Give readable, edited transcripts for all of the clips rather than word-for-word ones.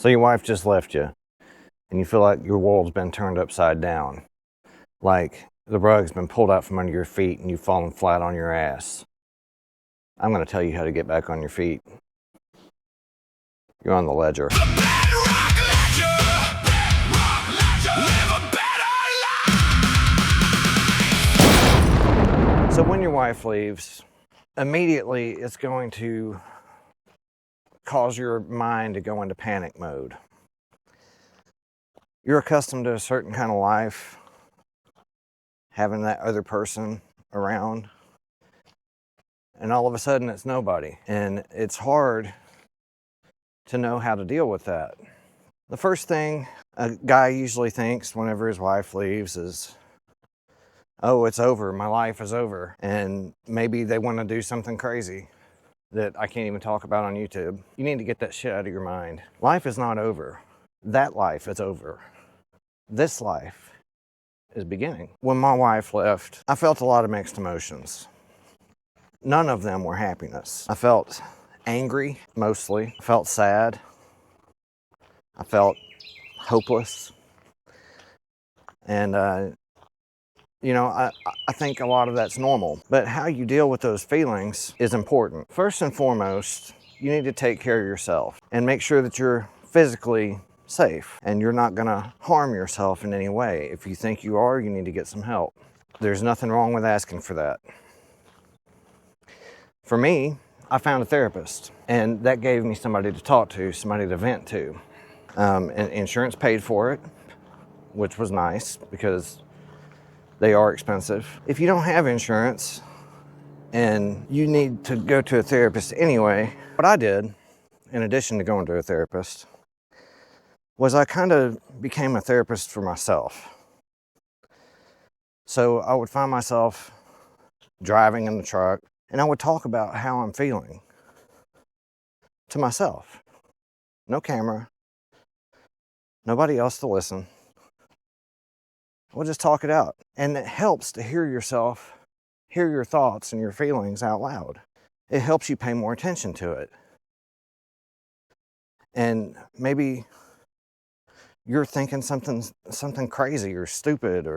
So your wife just left you, and you feel like your world's been turned upside down. Like the rug's been pulled out from under your feet and you've fallen flat on your ass. I'm going to tell you how to get back on your feet. You're on the ledger. The Bedrock ledger. Bedrock ledger. Live a better life. So when your wife leaves, immediately it's going to cause your mind to go into panic mode. You're accustomed to a certain kind of life, having that other person around, and all of a sudden it's nobody. And it's hard to know how to deal with that. The first thing a guy usually thinks whenever his wife leaves is, oh, it's over, my life is over. And maybe they want to do something crazy that I can't even talk about on YouTube. You need to get that shit out of your mind. Life is not over. That life is over. This life is beginning. When my wife left, I felt a lot of mixed emotions. None of them were happiness. I felt angry, mostly. I felt sad. I felt hopeless. And, I think a lot of that's normal. But how you deal with those feelings is important. First and foremost, you need to take care of yourself and make sure that you're physically safe and you're not going to harm yourself in any way. If you think you are, you need to get some help. There's nothing wrong with asking for that. For me, I found a therapist, and that gave me somebody to talk to, somebody to vent to. And insurance paid for it, which was nice because they are expensive. If you don't have insurance and you need to go to a therapist anyway, what I did, in addition to going to a therapist, was I kind of became a therapist for myself. So I would find myself driving in the truck, and I would talk about how I'm feeling to myself. No camera, nobody else to listen. We'll just talk it out. And it helps to hear yourself, hear your thoughts and your feelings out loud. It helps you pay more attention to it. And maybe you're thinking something crazy or stupid,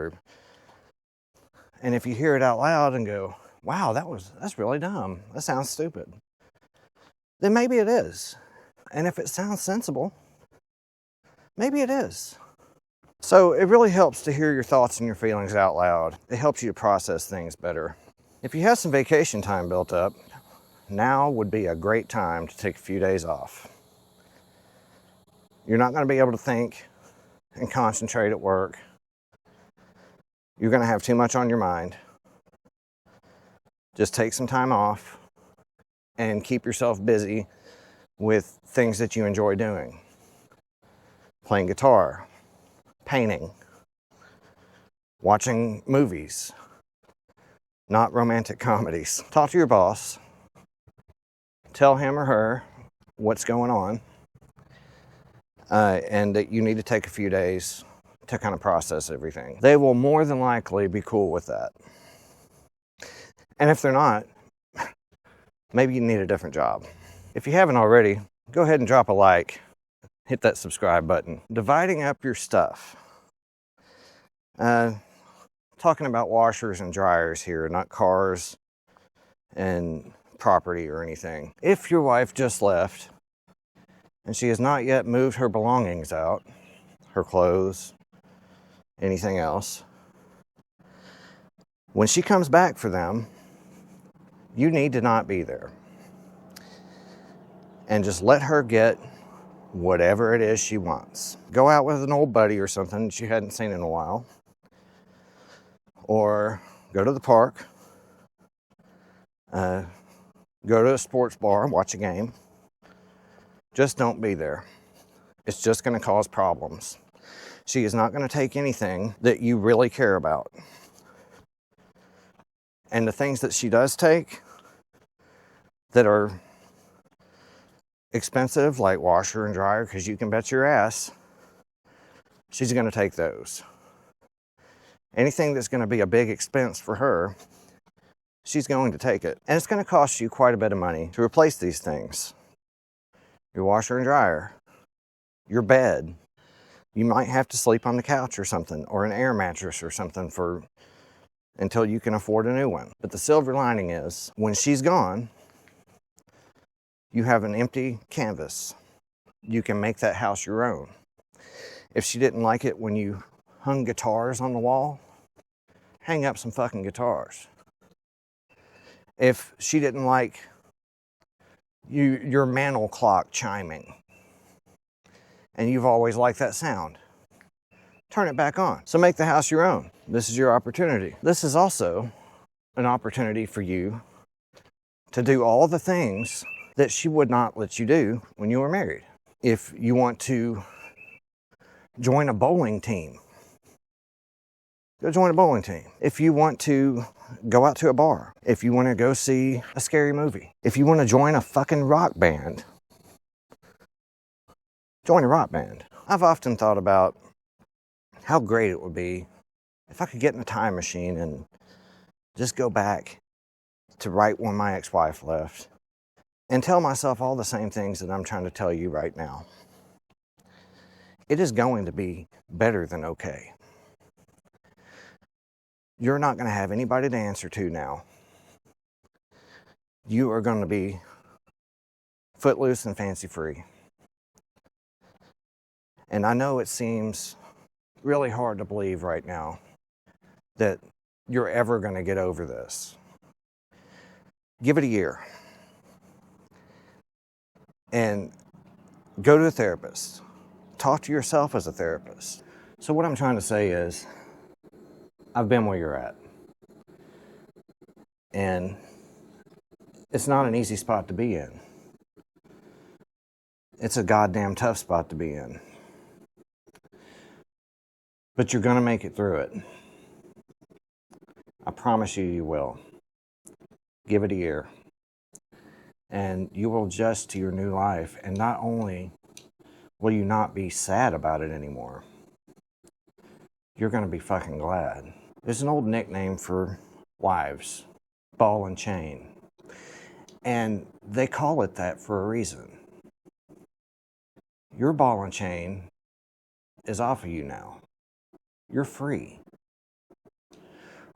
and if you hear it out loud and go, wow, that's really dumb. That sounds stupid. Then maybe it is. And if it sounds sensible, maybe it is. So it really helps to hear your thoughts and your feelings out loud. It helps you to process things better. If you have some vacation time built up, now would be a great time to take a few days off. You're not going to be able to think and concentrate at work. You're going to have too much on your mind. Just take some time off and keep yourself busy with things that you enjoy doing. Playing guitar, painting, watching movies, not romantic comedies. Talk to your boss. Tell him or her what's going on, and that you need to take a few days to kind of process everything. They will more than likely be cool with that. And if they're not, maybe you need a different job. If you haven't already, go ahead and drop a like. Hit that subscribe button. Dividing up your stuff. Talking about washers and dryers here, not cars and property or anything. If your wife just left and she has not yet moved her belongings out, her clothes, anything else, when she comes back for them, you need to not be there. And just let her get whatever it is she wants. Go out with an old buddy or something she hadn't seen in a while. Or go to the park. Go to a sports bar and watch a game. Just don't be there. It's just going to cause problems. She is not going to take anything that you really care about. And the things that she does take that are expensive, like washer and dryer, because you can bet your ass she's going to take those. Anything that's going to be a big expense for her, she's going to take it. And it's going to cost you quite a bit of money to replace these things. Your washer and dryer, your bed. You might have to sleep on the couch or something, or an air mattress or something until you can afford a new one. But the silver lining is, when she's gone, you have an empty canvas. You can make that house your own. If she didn't like it when you hung guitars on the wall, hang up some fucking guitars. If she didn't like your mantle clock chiming, and you've always liked that sound, turn it back on. So make the house your own. This is your opportunity. This is also an opportunity for you to do all the things that she would not let you do when you were married. If you want to join a bowling team, go join a bowling team. If you want to go out to a bar, if you want to go see a scary movie, if you want to join a fucking rock band, join a rock band. I've often thought about how great it would be if I could get in a time machine and just go back to right when my ex-wife left and tell myself all the same things that I'm trying to tell you right now. It is going to be better than okay. You're not going to have anybody to answer to now. You are going to be footloose and fancy-free. And I know it seems really hard to believe right now that you're ever going to get over this. Give it a year. And go to a therapist. Talk to yourself as a therapist. So what I'm trying to say is, I've been where you're at. And it's not an easy spot to be in. It's a goddamn tough spot to be in. But you're going to make it through it. I promise you, you will. Give it a year. And you will adjust to your new life. And not only will you not be sad about it anymore, you're going to be fucking glad. There's an old nickname for wives, ball and chain. And they call it that for a reason. Your ball and chain is off of you now. You're free.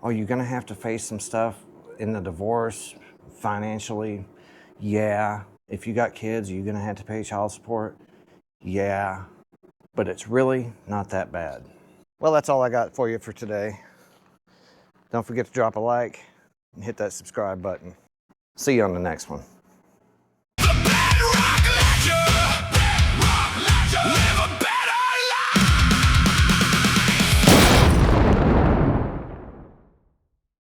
Are you going to have to face some stuff in the divorce financially? Yeah. If you got kids, are you going to have to pay child support? Yeah. But it's really not that bad. Well, that's all I got for you for today. Don't forget to drop a like and hit that subscribe button. See you on the next one.